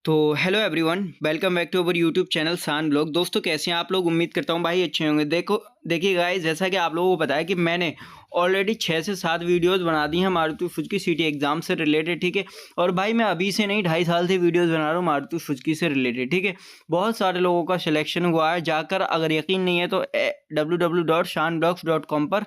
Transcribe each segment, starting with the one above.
तो hello everyone, welcome back to our YouTube channel Shaan blog. दोस्तों कैसे हैं आप लोग? उम्मीद करता हूँ भाई अच्छे होंगे। देखिए गाइस, जैसा कि आप लोगों को पता है कि मैंने ऑलरेडी 6 से 7 वीडियोस बना दी हैं मारुति सुजुकी सिटी एग्जाम से रिलेटेड, ठीक है। और भाई मैं अभी से नहीं, 2.5 साल से वीडियोस बना रहा हूँ मारुति सुजुकी से रिलेटेड, ठीक है। बहुत सारे लोगों का सिलेक्शन हुआ है। जाकर अगर यकीन नहीं है तो www.shanblogs.com पर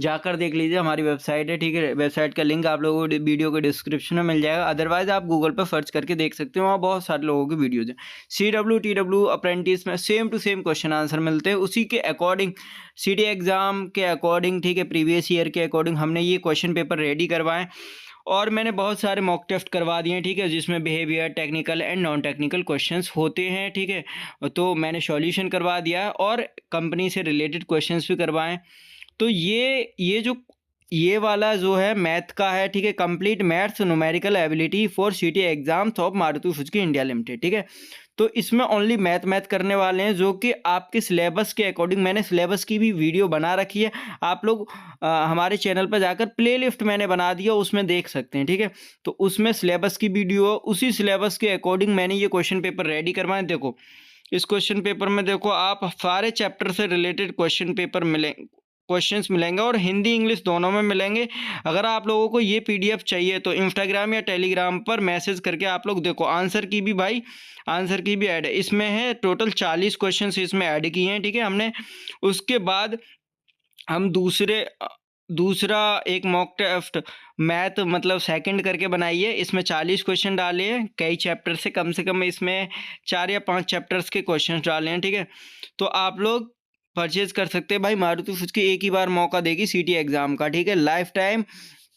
जाकर देख लीजिए, हमारी वेबसाइट है, ठीक है। वेबसाइट का लिंक आप लोगों को वीडियो के डिस्क्रिप्शन में मिल जाएगा। अदरवाइज आप गूगल पर सर्च करके देख सकते हो, वहाँ बहुत सारे लोगों की वीडियोज़ हैं। CW TW अप्रेंटिस में same to same question answer मिलते हैं, उसी के अकॉर्डिंग सिटी एग्ज़ाम के अकॉर्डिंग, ठीक है, प्रीवियस ईयर के अकॉर्डिंग हमने ये क्वेश्चन पेपर रेडी करवाएं। और मैंने बहुत सारे मॉक टेस्ट करवा दिए हैं, ठीक है, जिसमें behaviour, technical and non technical questions होते हैं, ठीक है। तो मैंने सॉल्यूशन करवा दिया है और कंपनी से रिलेटेड क्वेश्चंस भी करवाएं। तो ये वाला जो है मैथ का है, ठीक है। Complete maths numerical ability for city exams of Maruti Suzuki India limited, ठीक है। तो इसमें ओनली मैथ करने वाले हैं, जो कि आपके सिलेबस के अकॉर्डिंग, मैंने सिलेबस की भी वीडियो बना रखी है। आप लोग हमारे चैनल पर जाकर प्लेलिस्ट मैंने बना दिया, उसमें देख सकते हैं, ठीक है। तो उसमें सिलेबस की वीडियो, उसी सिलेबस के अकॉर्डिंग मैंने ये क्वेश्चन पेपर रेडी करवाए। देखो इस क्वेश्चन पेपर में, देखो आप सारे चैप्टर से रिलेटेड क्वेश्चंस मिलेंगे और हिंदी इंग्लिश दोनों में मिलेंगे। अगर आप लोगों को ये पीडीएफ चाहिए तो इंस्टाग्राम या टेलीग्राम पर मैसेज करके आप लोग देखो, आंसर की भी ऐड है। इसमें है टोटल 40 क्वेश्चंस इसमें ऐड किए हैं, ठीक है, हमने। उसके बाद हम दूसरा एक मॉक टेस्ट मैथ मतलब सेकंड करके बनाई है। इसमें 40 क्वेश्चन डाले हैं कई चैप्टर से कम इसमें 4 या 5 चैप्टर्स के क्वेश्चन डाले हैं, ठीक है। तो आप लोग परचेज कर सकते हैं। भाई मारुति सुजुकी एक ही बार मौका देगी सिटी एग्ज़ाम का, ठीक है, लाइफ टाइम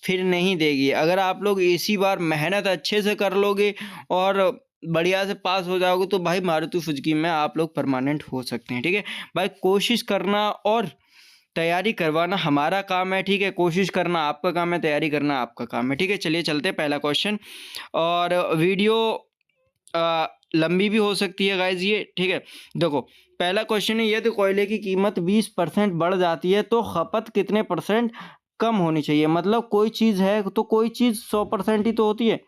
फिर नहीं देगी। अगर आप लोग इसी बार मेहनत अच्छे से कर लोगे और बढ़िया से पास हो जाओगे तो भाई मारुति सुजुकी में आप लोग परमानेंट हो सकते हैं, ठीक है। भाई कोशिश करना और तैयारी करवाना हमारा काम है, ठीक है। कोशिश करना आपका काम है, तैयारी करना आपका काम है, ठीक है। चलिए चलते हैं पहला क्वेश्चन। और वीडियो लंबी भी हो सकती है गाइज ये, ठीक है। देखो पहला क्वेश्चन है ये, तो कोयले की कीमत 20% बढ़ जाती है तो खपत कितने परसेंट कम होनी चाहिए। मतलब कोई चीज़ है तो कोई चीज़ 100% ही तो होती है,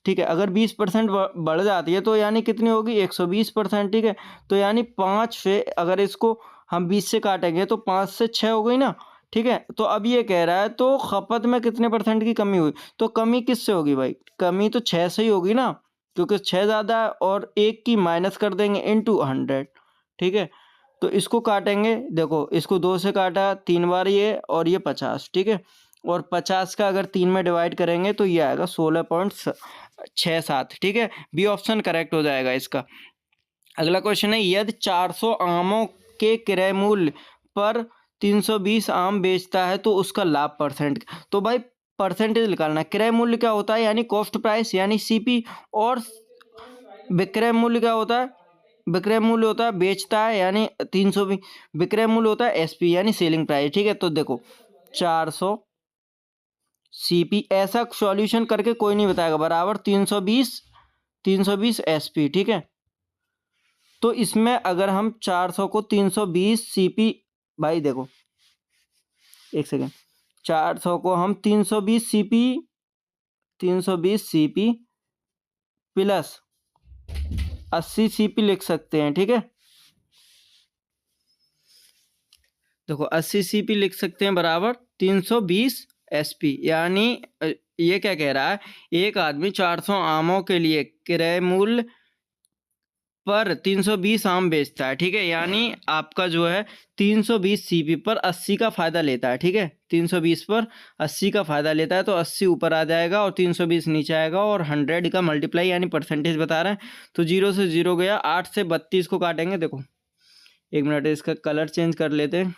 ठीक है। अगर 20% बढ़ जाती है तो यानी कितनी होगी, 120%, ठीक है। तो यानी 5 से, अगर इसको हम 20 से काटेंगे तो 5 से 6 हो गई ना, ठीक है। तो अब ये कह रहा है तो खपत में कितने परसेंट की कमी हुई, तो कमी किससे होगी भाई, कमी तो 6 से ही होगी ना, क्योंकि 6 ज़्यादा है और 1 की माइनस कर देंगे इंटू 100, ठीक है। तो इसको काटेंगे, देखो इसको 2 से काटा 3 बार ये, और ये 50, ठीक है। और 50 का अगर 3 में डिवाइड करेंगे तो ये आएगा 16.67, ठीक है। बी ऑप्शन करेक्ट हो जाएगा इसका। अगला क्वेश्चन है, यदि 400 आमों के क्रय मूल्य पर 320 आम बेचता है तो उसका लाभ परसेंट। तो भाई परसेंटेज निकालना है। क्रय मूल्य क्या होता है, यानी कॉस्ट प्राइस यानी सीपी, और विक्रय मूल्य क्या होता है, विक्रय मूल्य होता है बेचता है यानी 320, विक्रय मूल्य होता है एसपी यानी सेलिंग प्राइस, ठीक है। तो देखो 400 सीपी, ऐसा सॉल्यूशन करके कोई नहीं बताएगा, बराबर 320 एसपी, ठीक है। तो इसमें अगर हम 400 को 320 सीपी, भाई देखो एक सेकेंड, 400 को हम 320 सीपी प्लस 80 सीपी लिख सकते हैं, ठीक है। देखो 80 सीपी लिख सकते हैं बराबर 320 एसपी, यानी ये क्या कह रहा है, एक आदमी 400 आमों के लिए क्रय मूल्य पर 320 आम बेचता है, ठीक है। यानी आपका जो है 320 सीपी पर 80 का फ़ायदा लेता है, ठीक है। 320 पर 80 का फ़ायदा लेता है तो 80 ऊपर आ जाएगा और 320 नीचे आएगा, और 100 का मल्टीप्लाई यानी परसेंटेज बता रहे हैं। तो 0 से 0 गया, 8 से 32 को काटेंगे। देखो 1 मिनट, इसका कलर चेंज कर लेते हैं।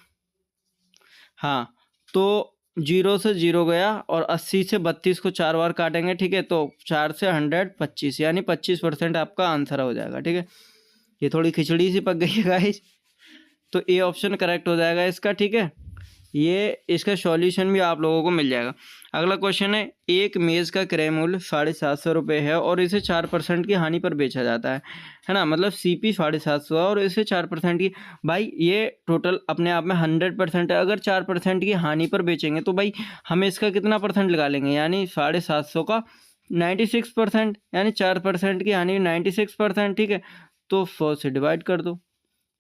हाँ, तो 0 से 0 गया और 80 से 32 को 4 बार काटेंगे, ठीक है। तो 4 से 100 25, यानी 25% आपका आंसर हो जाएगा, ठीक है। ये थोड़ी खिचड़ी सी पक गई है गाइस, तो ए ऑप्शन करेक्ट हो जाएगा इसका, ठीक है। ये इसका सॉल्यूशन भी आप लोगों को मिल जाएगा। अगला क्वेश्चन है, एक मेज़ का क्रय मूल्य 750 रुपये है और इसे 4% की हानि पर बेचा जाता है ना। मतलब सीपी 750 और इसे 4% की, भाई ये टोटल अपने आप में 100% है। अगर 4% की हानि पर बेचेंगे तो भाई हमें इसका कितना परसेंट लगा लेंगे, यानी 750 का 96% यानी 4% की हानि 96%, ठीक है। तो 100 से डिवाइड कर दो,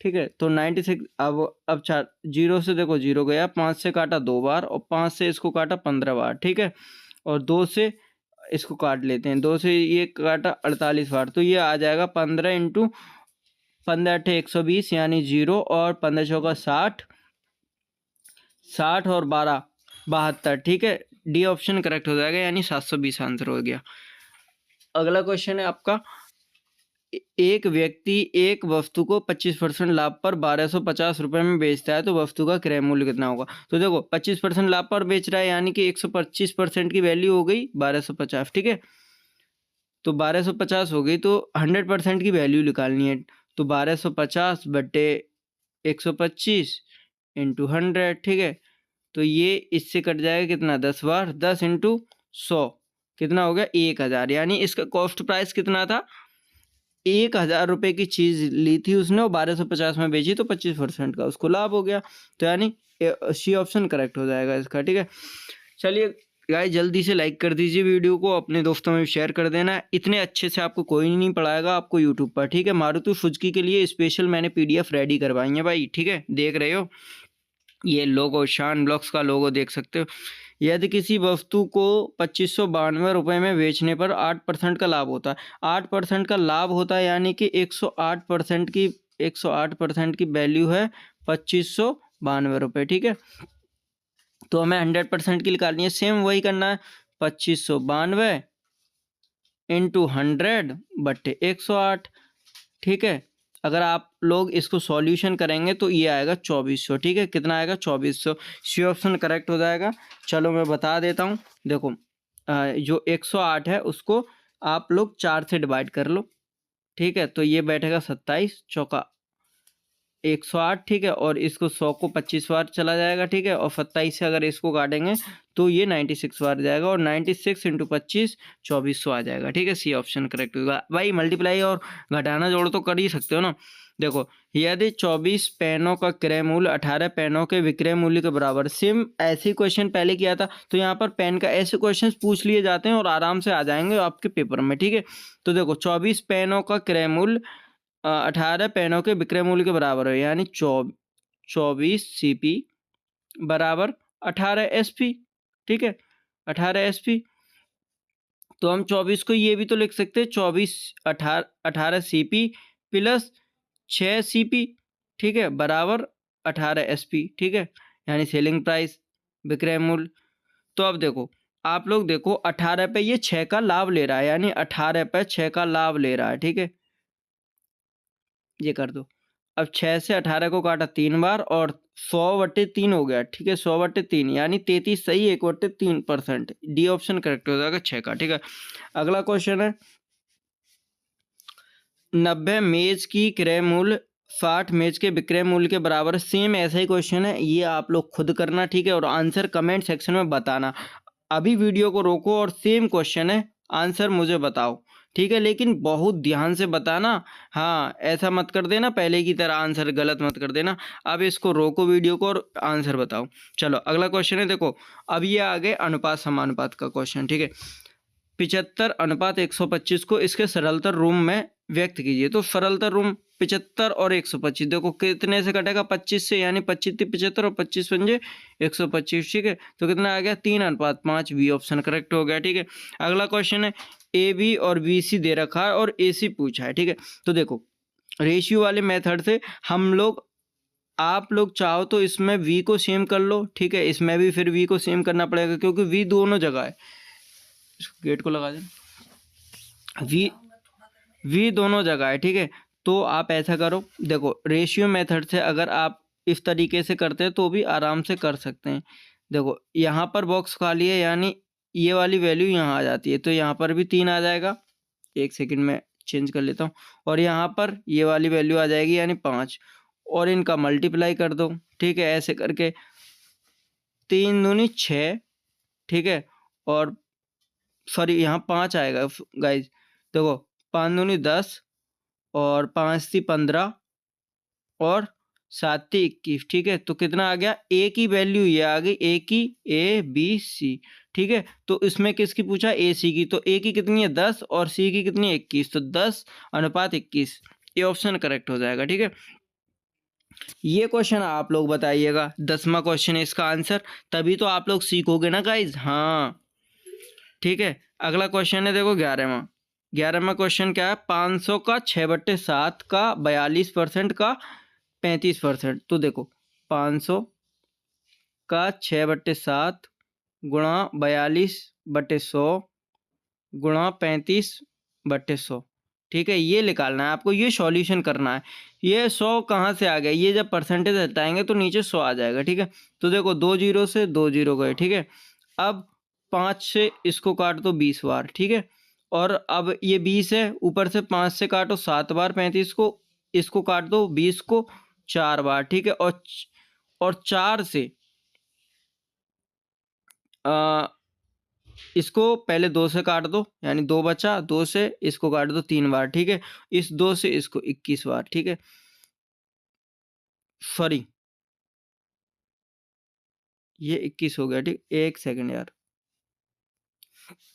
ठीक है। तो 96 अब 4 जीरो से देखो जीरो गया, 5 से काटा 2 बार और 5 से इसको काटा 15 बार, ठीक है। और 2 से इसको काट लेते हैं, 2 से ये काटा 48 बार, तो ये आ जाएगा 15 इंटू 15 अट्ठे 120 यानी 0 और 15 चौका 60, 60 और 12 72, ठीक है। डी ऑप्शन करेक्ट हो जाएगा यानी 720 आंसर हो गया। अगला क्वेश्चन है आपका, एक व्यक्ति एक वस्तु को 25% लाभ पर 1250 रुपये में बेचता है तो वस्तु का क्रय मूल्य कितना होगा। तो देखो 25% लाभ पर बेच रहा है यानी कि 125% की वैल्यू हो गई 1250, ठीक है। तो 1250 हो गई तो 100% की वैल्यू निकालनी है। तो 1250 बटे 125 इंटू 100, ठीक है। तो ये इससे कट जाएगा कितना, 10 बार, 10 इंटू 100 कितना हो गया 1000, यानी इसका कॉस्ट प्राइस कितना था, 1000 रुपये की चीज़ ली थी उसने और 1250 में बेची तो 25% का उसको लाभ हो गया। तो यानी सी ऑप्शन करेक्ट हो जाएगा इसका, ठीक है। चलिए गाइस जल्दी से लाइक कर दीजिए वीडियो को, अपने दोस्तों में शेयर कर देना। इतने अच्छे से आपको कोई नहीं पढ़ाएगा आपको यूट्यूब पर, ठीक है। मारुति सुजुकी के लिए स्पेशल मैंने PDF रेडी करवाई है भाई, ठीक है। देख रहे हो ये लोगो, शान ब्लॉग्स का लोगो देख सकते हो। यदि किसी वस्तु को 2592 रुपये में बेचने पर 8% का लाभ होता है, 8% का लाभ होता है यानी कि 108% की वैल्यू है 2592 रुपये, ठीक है। तो हमें 100% की निकालनी है, सेम वही करना है, 2592 इंटू 100 बट्टे 108, ठीक है। अगर आप लोग इसको सॉल्यूशन करेंगे तो ये आएगा 2400, ठीक है। कितना आएगा 2400, सी ऑप्शन करेक्ट हो जाएगा। चलो मैं बता देता हूँ, देखो जो 108 है उसको आप लोग 4 से डिवाइड कर लो, ठीक है। तो ये बैठेगा 27 चौका 108, ठीक है। और इसको 100 को 25 बार चला जाएगा, ठीक है। और 27 से अगर इसको काटेंगे तो ये 96 बार जाएगा और 96 इंटू 25 2400 आ जाएगा, ठीक है। सी ऑप्शन करेक्ट होगा भाई। मल्टीप्लाई और घटाना जोड़ तो कर ही सकते हो ना। देखो यदि 24 पेनों का क्रय मूल्य 18 पेनों के विक्रय मूल्य के बराबर, सेम ऐसे क्वेश्चन पहले किया था तो यहाँ पर पेन का ऐसे क्वेश्चन पूछ लिए जाते हैं और आराम से आ जाएंगे आपके पेपर में, ठीक है। तो देखो 24 पेनों का क्रय मूल्य 18 पेनों के विक्रय मूल्य के बराबर है यानी 24 CP बराबर 18 SP, ठीक है। 18 SP तो हम 24 को ये भी तो लिख सकते हैं 24 18 CP प्लस 6 CP, ठीक है, बराबर 18 SP, ठीक है। यानी सेलिंग प्राइस, विक्रय मूल्य। तो अब देखो आप लोग देखो 18 पे ये 6 का लाभ ले रहा है यानी 18 पे 6 का लाभ ले रहा है, ठीक है। ये कर दो। अब 6 से 18 को काटा 3 बार और 100/3 हो गया, ठीक है। 100/3 यानी 33 सही 1/3%। डी ऑप्शन करेक्ट हो जाएगा 6 का, ठीक है। अगला क्वेश्चन है 90 मेज की क्रय मूल्य 60 मेज के विक्रय मूल्य के बराबर। सेम ऐसा ही क्वेश्चन है, ये आप लोग खुद करना, ठीक है। और आंसर कमेंट सेक्शन में बताना। अभी वीडियो को रोको और सेम क्वेश्चन है, आंसर मुझे बताओ, ठीक है। लेकिन बहुत ध्यान से बताना, हाँ ऐसा मत कर देना पहले की तरह आंसर गलत मत कर देना। अब इसको रोको वीडियो को और आंसर बताओ। चलो अगला क्वेश्चन है, देखो अब ये आ गए अनुपात समानुपात का क्वेश्चन, ठीक है। 75:125 को इसके सरलतर रूप में व्यक्त कीजिए। तो सरलतर रूप 75 और 125, देखो कितने से कटेगा 25 से, यानी 25 75 और 25 पंजे 125, ठीक है। तो कितना आ गया 3:5, बी ऑप्शन करेक्ट हो गया, ठीक है। अगला क्वेश्चन है AB और BC दे रखा है और AC पूछा है, ठीक है। तो देखो रेशियो वाले मेथड से हम लोग, आप लोग चाहो तो इसमें V को सेम कर लो, ठीक है। इसमें भी फिर V को सेम करना पड़ेगा क्योंकि V दोनों जगह है। गेट को लगा देना, वी दोनों जगह है, ठीक है। तो आप ऐसा करो, देखो रेशियो मेथड से अगर आप इस तरीके से करते हैं तो भी आराम से कर सकते हैं। देखो यहाँ पर बॉक्स खाली है यानी ये वाली वैल्यू यहाँ आ जाती है, तो यहाँ पर भी 3 आ जाएगा। एक सेकंड में चेंज कर लेता हूँ। और यहाँ पर ये वाली वैल्यू आ जाएगी यानी 5 और इनका मल्टीप्लाई कर दो, ठीक है। ऐसे करके 3 दूनी 6, ठीक है। और सॉरी यहाँ 5 आएगा गाइज, देखो 5 दूनी 10 और 5 सी 15 और 7 × 21, ठीक है। तो कितना आ गया, ए की वैल्यू ये आ गई, ए की, ए बी सी, ठीक है। तो इसमें किसकी पूछा, ए सी की। तो ए की कितनी है 10 और सी की कितनी है 21, तो 10:21, ये ऑप्शन करेक्ट हो जाएगा, ठीक है। ये क्वेश्चन आप लोग बताइएगा, 10वां क्वेश्चन है इसका आंसर, तभी तो आप लोग सीखोगे ना गाइज। हाँ ठीक है। अगला क्वेश्चन है देखो 11वां क्वेश्चन क्या है, 500 का 6/7 का 42% का 35%। तो देखो 500 का 6/7 गुणा 42/100 गुणा 35/100, ठीक है। ये निकालना है आपको, ये सॉल्यूशन करना है। ये 100 कहाँ से आ गया, ये जब परसेंटेज हटाएंगे तो नीचे 100 आ जाएगा, ठीक है। तो देखो 2 जीरो से 2 जीरो गए, ठीक है। अब 5 से इसको काट दो 20 बार, ठीक है। और अब ये 20 है, ऊपर से 5 से काटो 7 बार 35 को, इसको काट दो 20 को 4 बार, ठीक है। और 4 से इसको पहले 2 से काट दो, यानी 2 बचा, 2 से इसको काट दो 3 बार, ठीक है। इस 2 से इसको 21 बार, ठीक है। सॉरी, ये 21 हो गया, ठीक। एक सेकंड यार,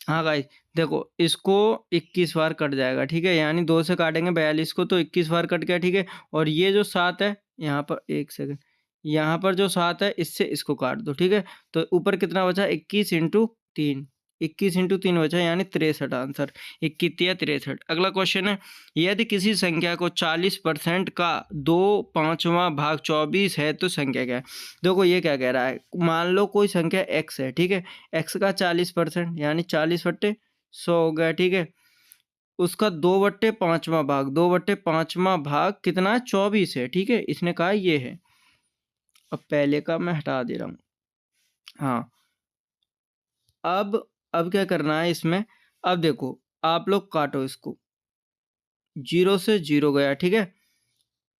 हाँ गाइस देखो इसको 21 बार कट जाएगा, ठीक है। यानी 2 से काटेंगे 42 को, तो 21 बार कट गया, ठीक है। और ये जो 7 है यहाँ पर, एक सेकंड, यहाँ पर जो 7 है इससे इसको काट दो, ठीक है। तो ऊपर कितना बचा, 21 × 3, 21 × 3 बचा, यानी 63 आंसर, 21 या 63। अगला क्वेश्चन है, यदि किसी संख्या को 40% का 2/5वां भाग 24 है तो संख्या क्या है। देखो ये क्या कह रहा है, मान लो कोई संख्या x है, ठीक है। x का 40% यानी 40/100 हो गया, ठीक है। उसका 2/5वां भाग, 2/5वां भाग कितना है, 24 है, ठीक है। इसने कहा ये है। अब पहले का मैं हटा दे रहा हूँ, हाँ। अब क्या करना है इसमें, अब देखो आप लोग काटो इसको, 0 से 0 गया, ठीक है।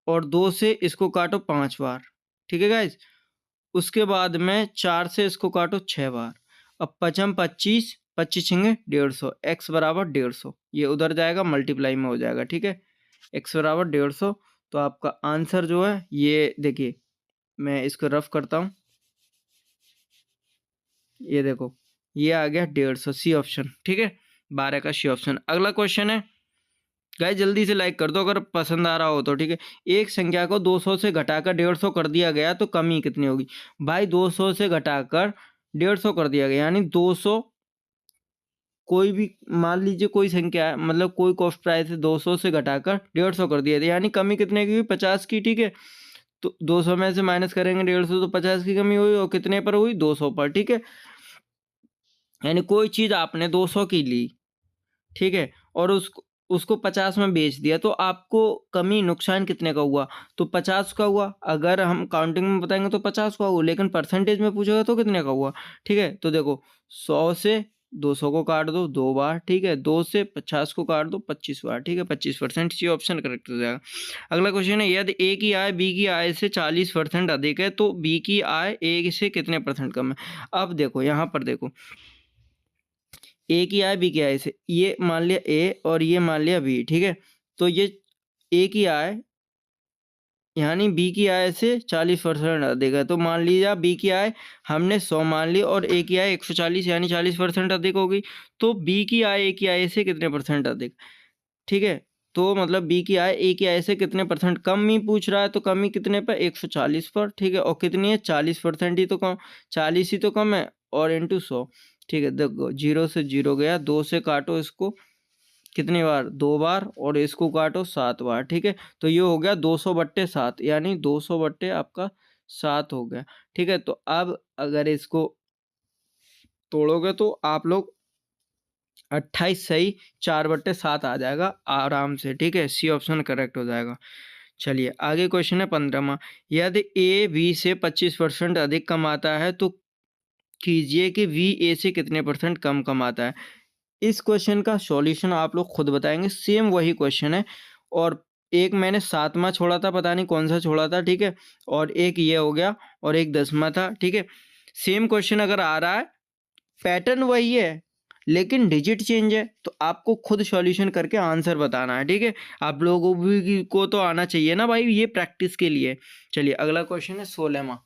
और 2 से इसको काटो 5 बार, ठीक है गाइज। उसके बाद में 4 से इसको काटो 6 बार। अब 5 25, 25 छेंगे 150, x बराबर 150, ये उधर जाएगा मल्टीप्लाई में हो जाएगा, ठीक है। x बराबर 150, तो आपका आंसर जो है ये देखिए, मैं इसको रफ करता हूँ, ये देखो ये आ गया 150, सी ऑप्शन, ठीक है। 12 का सी ऑप्शन। अगला क्वेश्चन है गाइस, जल्दी से लाइक कर दो अगर पसंद आ रहा हो तो, ठीक है। एक संख्या को 200 से घटाकर 150 कर दिया गया तो कमी कितनी होगी। भाई 200 से घटाकर 150 कर दिया गया, यानी 200, कोई भी मान लीजिए कोई संख्या है, मतलब कोई कॉस्ट प्राइस है, 200 से घटाकर 150 कर दिया था, यानी कमी कितने की हुई, 50 की, ठीक है। तो 200 में से माइनस करेंगे 150, तो 50 की कमी हुई, और कितने पर हुई, 200 पर, ठीक है। यानी कोई चीज़ आपने 200 की ली, ठीक है, और उसको उसको 50 में बेच दिया, तो आपको कमी नुकसान कितने का हुआ, तो 50 का हुआ। अगर हम काउंटिंग में बताएंगे तो 50 का हुआ, लेकिन परसेंटेज में पूछेगा तो कितने का हुआ, ठीक है। तो देखो 100 से 200 को काट दो 2 बार, ठीक है। 2 से 50 को काट दो 25 बार, ठीक है। 25%, ये ऑप्शन करेक्ट हो जाएगा। अगला क्वेश्चन है, यदि ए की आय बी की आय से 40% अधिक है तो बी की आय ए से कितने % कम है। अब देखो यहाँ पर देखो, ए की आय बी की आय से, ये मान लिया ए और ये मान लिया बी, ठीक है। तो ये ए की आय यानी बी की आय से 40% अधिक है, तो मान लीजिए बी की आय हमने 100 मान ली और ए की आय 140, यानी 40% अधिक हो गई। तो बी की आय ए की आय से कितने % अधिक, ठीक है। तो मतलब बी की आय ए की आय से कितने % कम ही पूछ रहा है, तो कमी कितने पर, 140 पर, ठीक है। और कितनी है, 40% ही तो कम, 40 ही तो कम है, और इंटू 100, ठीक है। देखो 0 से 0 गया, 2 से काटो इसको कितनी बार, 2 बार, और इसको काटो 7 बार, ठीक है। तो ये हो गया 200/7, यानी 200 बट्टे आपका 7 हो गया, ठीक है। तो अब अगर इसको तोड़ोगे तो आप लोग 28 सही, 4/7 आ जाएगा आराम से, ठीक है। सी ऑप्शन करेक्ट हो जाएगा। चलिए आगे क्वेश्चन है 15वां, यदि ए बी से 25% अधिक कमाता है तो कीजिए कि बी ए से कितने % कम कमाता है। इस क्वेश्चन का सॉल्यूशन आप लोग खुद बताएंगे, सेम वही क्वेश्चन है। और एक मैंने 7वां छोड़ा था, पता नहीं कौन सा छोड़ा था, ठीक है। और एक ये हो गया, और एक 10वां था, ठीक है। सेम क्वेश्चन अगर आ रहा है, पैटर्न वही है, लेकिन डिजिट चेंज है, तो आपको खुद सॉल्यूशन करके आंसर बताना है, ठीक है। आप लोगों भी को तो आना चाहिए ना भाई, ये प्रैक्टिस के लिए। चलिए अगला क्वेश्चन है 16वां।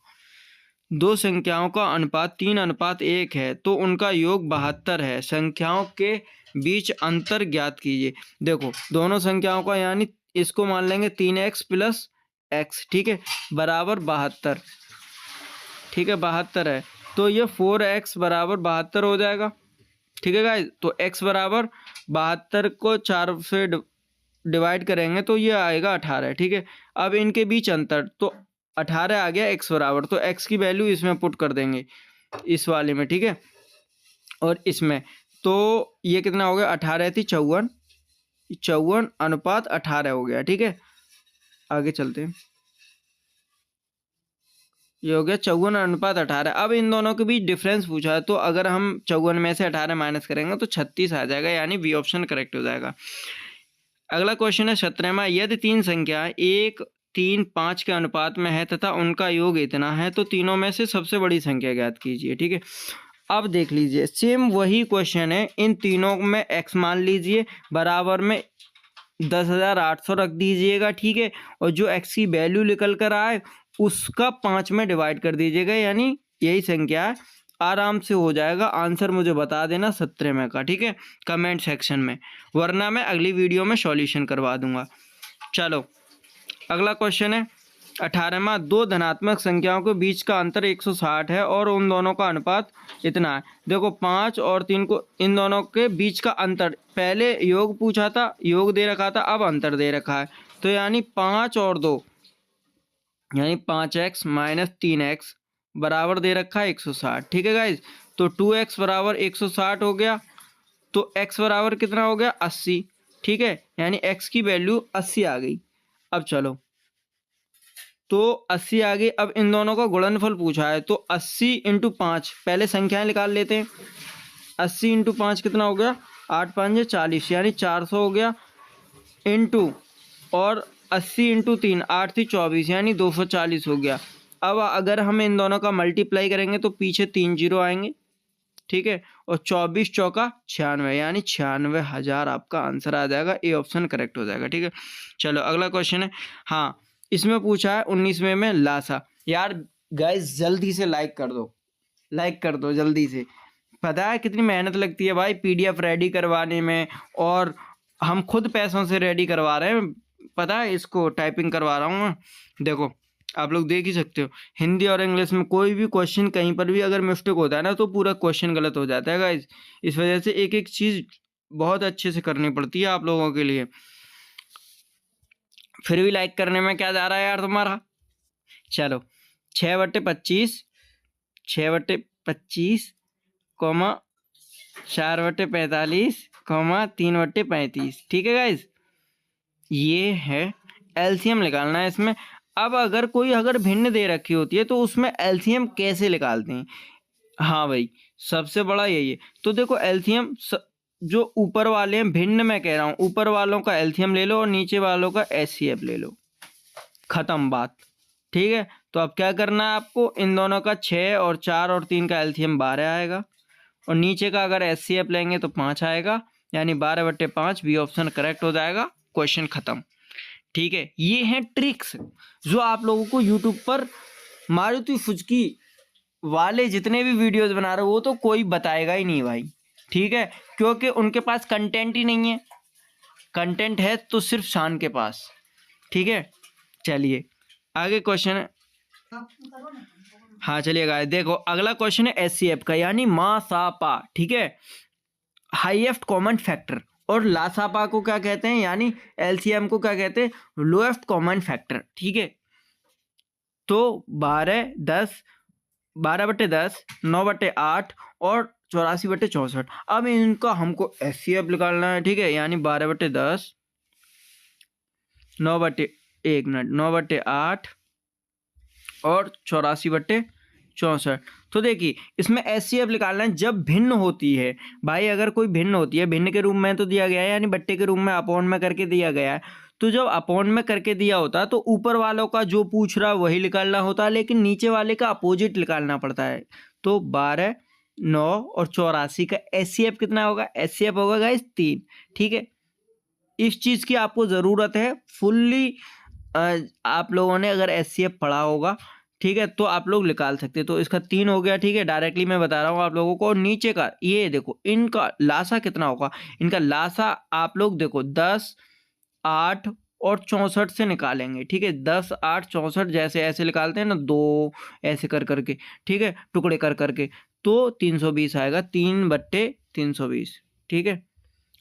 दो संख्याओं का अनुपात 3:1 है तो उनका योग 72 है। संख्याओं के बीच अंतर ज्ञात कीजिए। देखो दोनों संख्याओं का यानी इसको मान लेंगे 3x + x, ठीक है, बराबर 72, ठीक है, 72 है तो ये 4x बराबर 72 हो जाएगा, ठीक है गाइस। तो x बराबर 72 को 4 से डिवाइड करेंगे तो ये आएगा 18, ठीक है। अब इनके बीच अंतर तो 18 आ गया x बराबर, तो x की वैल्यू इसमें पुट कर देंगे, इस वाले में, ठीक है। और इसमें तो ये कितना हो गया, 18 थी 54, 54:18 हो गया, ठीक है। आगे चलते हैं, ये हो गया 54:18। अब इन दोनों के बीच डिफरेंस पूछा है, तो अगर हम 54 में से 18 माइनस करेंगे तो 36 आ जाएगा, यानी बी ऑप्शन करेक्ट हो जाएगा। अगला क्वेश्चन है 17वां। यदि तीन संख्या 1, 3, 5 के अनुपात में है तथा उनका योग इतना है तो तीनों में से सबसे बड़ी संख्या ज्ञात कीजिए, ठीक है। अब देख लीजिए सेम वही क्वेश्चन है, इन तीनों में x मान लीजिए, बराबर में 10,800 रख दीजिएगा, ठीक है। और जो x की वैल्यू निकल कर आए उसका 5 में डिवाइड कर दीजिएगा, यानी यही संख्या है, आराम से हो जाएगा। आंसर मुझे बता देना 17वें का, ठीक है, कमेंट सेक्शन में, वरना मैं अगली वीडियो में सॉल्यूशन करवा दूंगा। चलो अगला क्वेश्चन है 18वां। दो धनात्मक संख्याओं के बीच का अंतर 160 है और उन दोनों का अनुपात इतना है। देखो 5 और 3 को, इन दोनों के बीच का अंतर, पहले योग पूछा था, योग दे रखा था, अब अंतर दे रखा है, तो यानी 5 और 2 यानी 5x - 3x बराबर दे रखा है 160, ठीक है गाइज। तो 2x बराबर 160 हो गया, तो x बराबर कितना हो गया, 80, ठीक है, यानी x की वैल्यू 80 आ गई। अब चलो तो 80 आ गई। अब इन दोनों का गुणनफल पूछा है, तो 80 × 5, पहले संख्याएं निकाल लेते हैं। 80 × 5 कितना हो गया, 8 5 40, यानी 400 हो गया, इंटू और 80 × 3, 8 थी 24, यानी 240 हो गया। अब अगर हम इन दोनों का मल्टीप्लाई करेंगे तो पीछे 3 जीरो आएंगे, ठीक है, और 24 चौका 96, यानी 96,000 आपका आंसर आ जाएगा, ए ऑप्शन करेक्ट हो जाएगा, ठीक है। चलो अगला क्वेश्चन है, हाँ इसमें पूछा है 19वें में लासा। यार गाइस जल्दी से लाइक कर दो, लाइक कर दो जल्दी से। पता है कितनी मेहनत लगती है भाई पीडीएफ रेडी करवाने में, और हम खुद पैसों से रेडी करवा रहे हैं, पता है, इसको टाइपिंग करवा रहा हूँ मैं। देखो आप लोग देख ही सकते हो, हिंदी और इंग्लिश में कोई भी क्वेश्चन कहीं पर भी अगर मिस्टेक होता है ना तो पूरा क्वेश्चन गलत हो जाता है गाइस। इस वजह से एक एक चीज़ बहुत अच्छे से करनी पड़ती है आप लोगों के लिए। फिर भी लाइक करने में क्या जा रहा है यार तुम्हारा। चलो 6/25, 6/25, 4/45, 3/35, ठीक है गाइस। ये है एलसीएम निकालना है इसमें। अब अगर कोई भिन्न दे रखी होती है तो उसमें एलसीएम कैसे निकालते हैं। हाँ भाई सबसे बड़ा यही है। तो देखो एलसीएम जो ऊपर वाले हैं, भिन्न मैं कह रहा हूँ, ऊपर वालों का एलसीएम ले लो और नीचे वालों का एचसीएफ ले लो, खत्म बात, ठीक है। तो अब क्या करना है आपको, इन दोनों का 6 और 4 और 3 का एलसीएम 12 आएगा, और नीचे का अगर एचसीएफ लेंगे तो 5 आएगा, यानी 12/5, बी ऑप्शन करेक्ट हो जाएगा, क्वेश्चन खत्म, ठीक है। ये हैं ट्रिक्स जो आप लोगों को यूट्यूब पर मारुति सुजुकी वाले जितने भी वीडियोस बना रहे हो वो तो कोई बताएगा ही नहीं भाई, ठीक है, क्योंकि उनके पास कंटेंट ही नहीं है। कंटेंट है तो सिर्फ शान के पास, ठीक है। चलिए आगे क्वेश्चन है, हाँ चलिए गाइस देखो अगला क्वेश्चन है एचसीएफ का, यानी मासापा, ठीक है, हाईएस्ट कॉमन फैक्टर। और लासापा को क्या कहते हैं, यानी एलसीएम को क्या कहते हैं, लोएस्ट कॉमन फैक्टर, ठीक है। तो 12/10, 9/8 और 84/64। अब इनका हमको एचसीएफ निकालना है, ठीक है, यानी 12/10, 9/8 और 84/64। तो देखिए इसमें एचसीएफ निकालना है जब भिन्न होती है भाई। अगर कोई भिन्न होती है, भिन्न के रूप में तो दिया गया है, यानी बट्टे के रूप में अपॉन में करके दिया गया है, तो जब अपॉन में करके दिया होता है तो ऊपर वालों का जो पूछ रहा है वही निकालना होता है, लेकिन नीचे वाले का अपोजिट निकालना पड़ता है। तो 12 9 और 84 का एचसीएफ कितना होगा? एचसीएफ होगा गाइस 3, ठीक है। इस चीज़ की आपको ज़रूरत है फुल्ली। आप लोगों ने अगर एचसीएफ पढ़ा होगा, ठीक है, तो आप लोग निकाल सकते हैं। तो इसका 3 हो गया, ठीक है, डायरेक्टली मैं बता रहा हूँ आप लोगों को। और नीचे का ये देखो, इनका लासा कितना होगा? इनका लासा आप लोग देखो 10, 8 और 64 से निकालेंगे, ठीक है। 10, 8, 64 जैसे ऐसे निकालते हैं ना, 2 ऐसे कर करके, ठीक है, टुकड़े कर करके, तो 320 आएगा, 3/320, ठीक है,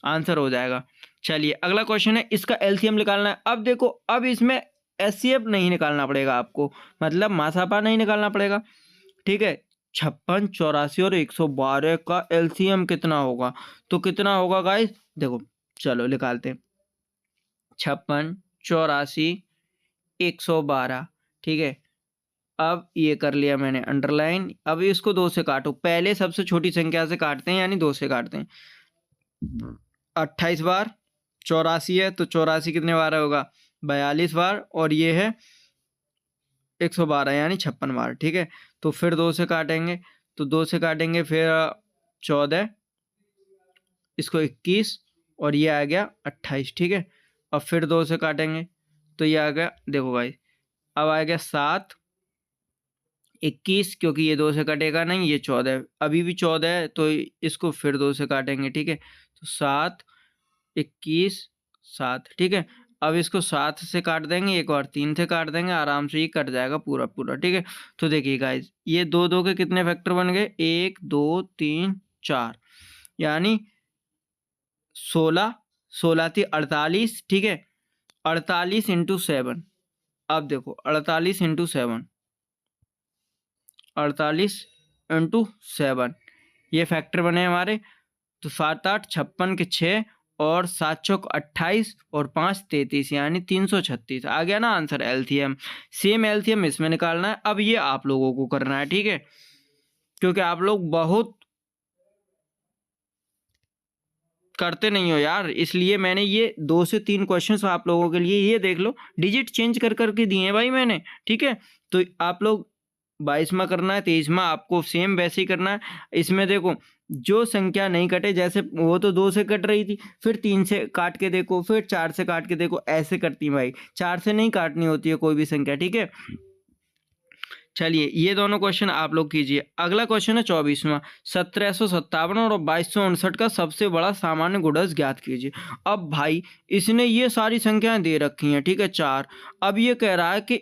आंसर हो जाएगा। चलिए अगला क्वेश्चन है, इसका एलसीएम निकालना है। अब देखो, अब इसमें एचसीएफ नहीं निकालना पड़ेगा आपको, मतलब मासापा नहीं निकालना पड़ेगा, ठीक है। 56, 84 और 112 का एलसीएम कितना होगा? तो कितना होगा गाइस? देखो चलो निकालते हैं। 56, 84, 112, ठीक है। अब ये कर लिया मैंने अंडरलाइन। अब इसको 2 से काटो। पहले सबसे छोटी संख्या से काटते हैं, यानी 2 से काटते हैं। 28 बार 84 है, तो 84 कितने बार होगा? 42 बार। और ये है 112 यानी 56 बार, ठीक है। तो फिर 2 से काटेंगे, तो 2 से काटेंगे, फिर 14, इसको 21 और ये आ गया 28, ठीक है। अब फिर 2 से काटेंगे, तो ये आ गया, देखो भाई, अब आ गया 7, 21, क्योंकि ये 2 से कटेगा नहीं, ये 14 अभी भी 14 है, तो इसको फिर 2 से काटेंगे, ठीक है। तो 7, 21, 7, ठीक है। अब इसको 7 से काट देंगे, एक और 3 से काट देंगे, आराम से ये कट जाएगा पूरा पूरा, ठीक है। तो देखिए गाइज, ये 2 के कितने फैक्टर बन गए? 1, 2, 3, 4, यानी 16, 16 थी 48, ठीक है। 48 इंटू 7, अब देखो 48 इंटू 7, 48 इंटू 7, ये फैक्टर बने हमारे। तो 7, 8, 56 के 6 और 7 चौक 28 और 5 33, यानी 336 आ गया ना आंसर एलसीएम। सेम एलसीएम इसमें निकालना है। अब ये आप लोगों को करना है, ठीक है, क्योंकि आप लोग बहुत करते नहीं हो यार, इसलिए मैंने ये 2 से 3 क्वेश्चंस आप लोगों के लिए, ये देख लो, डिजिट चेंज कर करके दिए हैं भाई मैंने, ठीक है। तो आप लोग 22वां करना है, 23वां आपको सेम वैसे ही करना है। इसमें देखो, जो संख्या नहीं कटे, जैसे वो तो 2 से कट रही थी, फिर 3 से काट के देखो, फिर 4 से काट के देखो, ऐसे करती है भाई। 4 से नहीं काटनी होती है कोई भी संख्या, ठीक है। चलिए ये दोनों क्वेश्चन आप लोग कीजिए। अगला क्वेश्चन है 24वां, 1757 और 2259 का सबसे बड़ा सामान्य गुणज ज्ञात कीजिए। अब भाई इसने ये सारी संख्याएं दे रखी हैं, ठीक है, 4। अब ये कह रहा है कि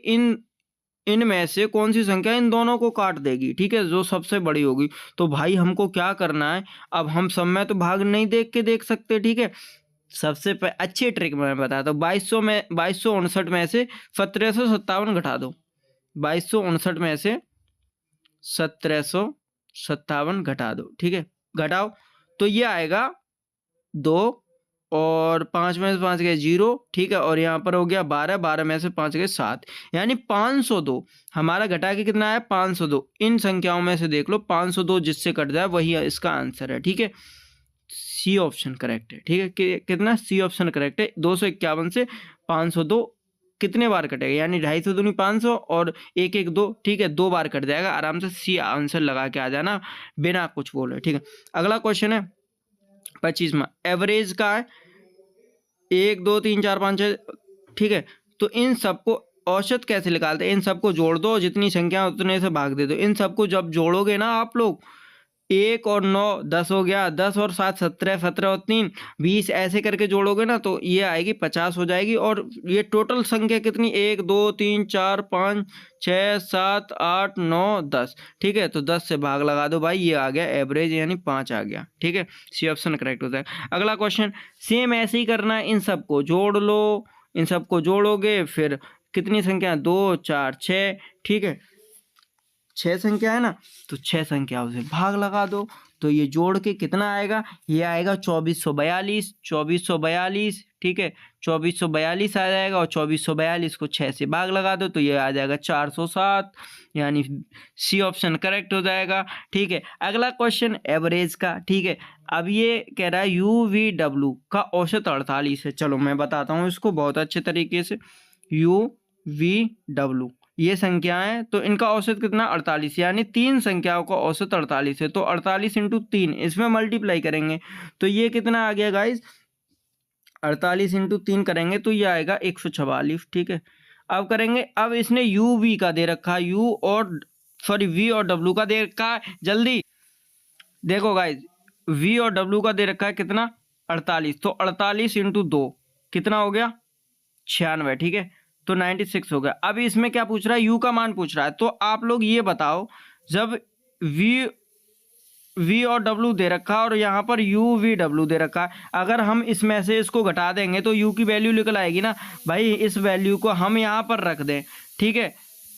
इनमें से कौन सी संख्या इन दोनों को काट देगी, ठीक है, जो सबसे बड़ी होगी। तो भाई हमको क्या करना है? अब हम सब में तो भाग नहीं देख के देख सकते, ठीक है। सबसे अच्छी ट्रिक मैं बताता हूँ। 2259 में से 1757 घटा दो। 2259 में से 1757 घटा दो, ठीक है, घटाओ, तो ये आएगा 2 और 5 में से 5 गए 0, ठीक है। और यहाँ पर हो गया 12, 12 में से 5 गए 7, यानी 502 हमारा घटा के कितना है? 502। इन संख्याओं में से देख लो, 502 जिससे कट जाए वही इसका आंसर है, ठीक है। सी ऑप्शन करेक्ट है, ठीक है। कितना? सी ऑप्शन करेक्ट है। 251 से 502 कितने बार कटेगा? यानी 250 दूनी 500 और 1, 1, 2, ठीक है, 2 बार कट जाएगा। आराम से सी आंसर लगा के आ जाना बिना कुछ बोले, ठीक है। अगला क्वेश्चन है 25वां, एवरेज का है 1, 2, 3, 4, 5, 6, ठीक है। तो इन सबको औसत कैसे निकालते हैं? इन सबको जोड़ दो, जितनी संख्या उतने से भाग दे दो। इन सबको जब जोड़ोगे ना आप लोग, 1 और 9 10 हो गया, 10 और 7 17, 17 और 3 20, ऐसे करके जोड़ोगे ना तो ये आएगी 50 हो जाएगी। और ये टोटल संख्या कितनी? 1, 2, 3, 4, 5, 6, 7, 8, 9, 10, ठीक है। तो 10 से भाग लगा दो भाई, ये आ गया एवरेज, यानी 5 आ गया, ठीक है। सी ऑप्शन करेक्ट होता है। अगला क्वेश्चन सेम ऐसे ही करना है, इन सबको जोड़ लो। इन सबको जोड़ोगे फिर कितनी संख्या? 2, 4, 6, ठीक है, 6 संख्या है ना, तो 6 संख्याओं से भाग लगा दो। तो ये जोड़ के कितना आएगा? ये आएगा 2442, 2442, ठीक है, 2442 आ जाएगा। और 2442 को 6 से भाग लगा दो तो ये आ जाएगा 407, यानी सी ऑप्शन करेक्ट हो जाएगा, ठीक है। अगला क्वेश्चन एवरेज का, ठीक है। अब ये कह रहा है UVW का औसत 48 है। चलो मैं बताता हूँ इसको बहुत अच्छे तरीके से। UVW ये संख्याएं, तो इनका औसत कितना 48, यानी 3 संख्याओं का औसत 48 है। तो 48 × 3 इसमें मल्टीप्लाई करेंगे तो ये कितना आ गया गाइज, 48 × 3 करेंगे तो ये आएगा 144। ठीक है, अब करेंगे, अब इसने यू वी का दे रखा है, यू और सॉरी वी और डब्ल्यू का दे रखा है। जल्दी देखो गाइज, वी और डब्ल्यू का दे रखा है कितना 48, तो 48 × 2 कितना हो गया 96। ठीक है, तो 96 हो गया। अब इसमें क्या पूछ रहा है, यू का मान पूछ रहा है। तो आप लोग ये बताओ, जब वी और डब्ल्यू दे रखा है और यहाँ पर यू वी डब्ल्यू दे रखा है, अगर हम इसमें से इसको घटा देंगे तो यू की वैल्यू निकल आएगी ना भाई। इस वैल्यू को हम यहाँ पर रख दें, ठीक है,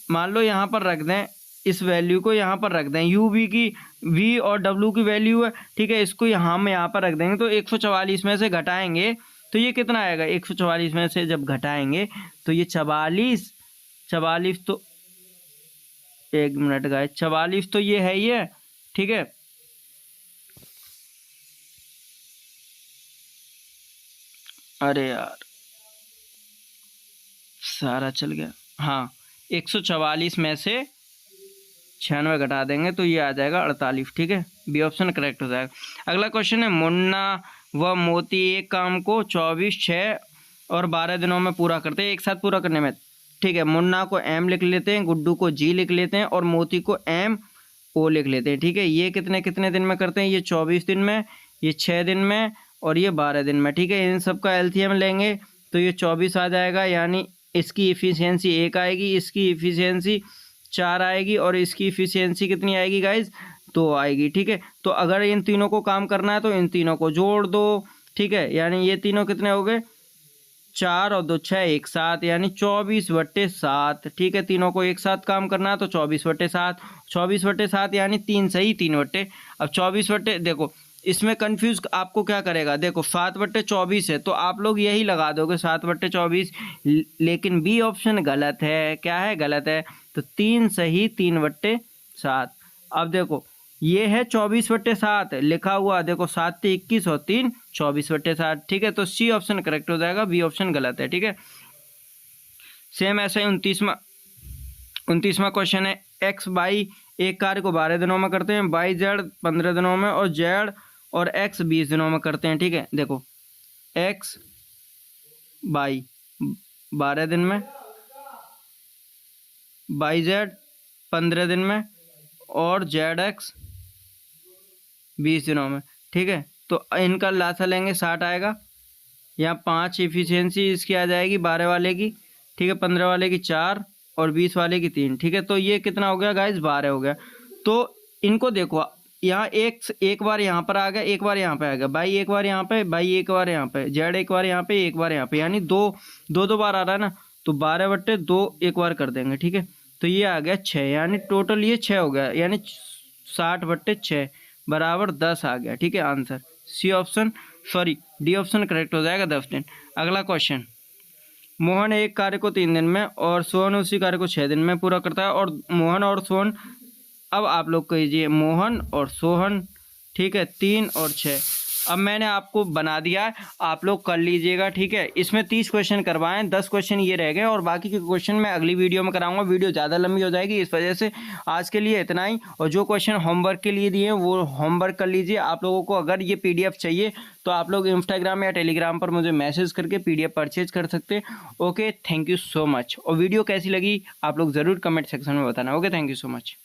मान लो यहाँ पर रख दें, इस वैल्यू को यहाँ पर रख दें, यू वी की, वी और डब्ल्यू की वैल्यू है। ठीक है, इसको हम यहाँ पर रख देंगे तो 144 में से घटाएंगे तो ये कितना आएगा, 144 में से जब घटाएंगे तो ये 44 तो 1 मिनट गाइस, 44 तो ये है ये। ठीक है, अरे यार सारा चल गया। हाँ, 144 में से 96 घटा देंगे तो ये आ जाएगा 48। ठीक है, बी ऑप्शन करेक्ट हो जाएगा। अगला क्वेश्चन है, मुन्ना व मोती एक काम को 24, 6 और 12 दिनों में पूरा करते हैं, एक साथ पूरा करने में। ठीक है, मुन्ना को एम लिख लेते हैं, गुड्डू को जी लिख लेते हैं और मोती को एम ओ लिख लेते हैं। ठीक है, ये कितने कितने दिन में करते हैं, ये 24 दिन में, ये 6 दिन में और ये 12 दिन में। ठीक है, इन सब का एलसीएम लेंगे तो ये 24 आ जाएगा, यानी इसकी इफ़िशियंसी 1 आएगी, इसकी इफ़िशियंसी 4 आएगी और इसकी इफ़िशियंसी कितनी आएगी गाइज, 2 आएगी। ठीक है, तो अगर इन तीनों को काम करना है तो इन तीनों को जोड़ दो। ठीक है, यानी ये तीनों कितने हो गए, 4 और 2 6 एक साथ, यानी 24/7। ठीक है, तीनों को एक साथ काम करना है तो 24/7, 24/7 यानी 3 सही 3 बट्टे। अब 24 देखो इसमें कंफ्यूज आपको क्या करेगा, देखो 7/24 है तो आप लोग यही लगा दोगे 7/24, लेकिन बी ऑप्शन गलत है। क्या है, गलत है, तो 3 सही 3/7। अब देखो ये है 24/7 लिखा हुआ, देखो 7 से 21 और 3 24/7। ठीक है, तो सी ऑप्शन करेक्ट हो जाएगा, बी ऑप्शन गलत है। ठीक है, सेम ऐसा ही 29वां क्वेश्चन है, एक्स बाई एक कार्य को 12 दिनों में करते हैं, बाई जेड 15 दिनों में और जेड और एक्स 20 दिनों में करते हैं। ठीक है, देखो एक्स बाई 12 दिन में, बाई जेड 15 दिन में और जेड एक्स 20 दिनों में। ठीक है, तो इनका लासा लेंगे 60 आएगा, यहाँ 5 इफिशियंसी इसकी आ जाएगी 12 वाले की। ठीक है, 15 वाले की 4 और 20 वाले की 3। ठीक है, तो ये कितना हो गया गाइज, 12 हो गया। तो इनको देखो, यहाँ एक बार यहाँ पर आ गया, एक बार यहाँ पे आ गया, बाई एक बार यहाँ पे, बाई एक बार यहाँ पे, जेड एक बार यहाँ पे, एक बार यहाँ पे, यानी दो बार आ रहा है ना, तो 12/2 एक बार कर देंगे। ठीक है, तो ये आ गया 6, यानी टोटल ये 6 हो गया, यानी 60/6 बराबर 10 आ गया। ठीक है, answer C option D option correct हो जाएगा 10 दिन। अगला क्वेश्चन, मोहन एक कार्य को 3 दिन में और सोहन उसी कार्य को 6 दिन में पूरा करता है, और मोहन और सोहन, अब आप लोग कहिए मोहन और सोहन। ठीक है, 3 और 6, अब मैंने आपको बना दिया है, आप लोग कर लीजिएगा। ठीक है, इसमें 30 क्वेश्चन करवाएं, 10 क्वेश्चन ये रह गए और बाकी के क्वेश्चन मैं अगली वीडियो में कराऊंगा। वीडियो ज़्यादा लंबी हो जाएगी, इस वजह से आज के लिए इतना ही। और जो क्वेश्चन होमवर्क के लिए दिए हैं वो होमवर्क कर लीजिए। आप लोगों को अगर ये PDF चाहिए तो आप लोग इंस्टाग्राम या टेलीग्राम पर मुझे मैसेज करके PDF परचेज कर सकते हैं। Okay, thank you so much. और वीडियो कैसी लगी आप लोग ज़रूर कमेंट सेक्शन में बताना। Okay, thank you so much.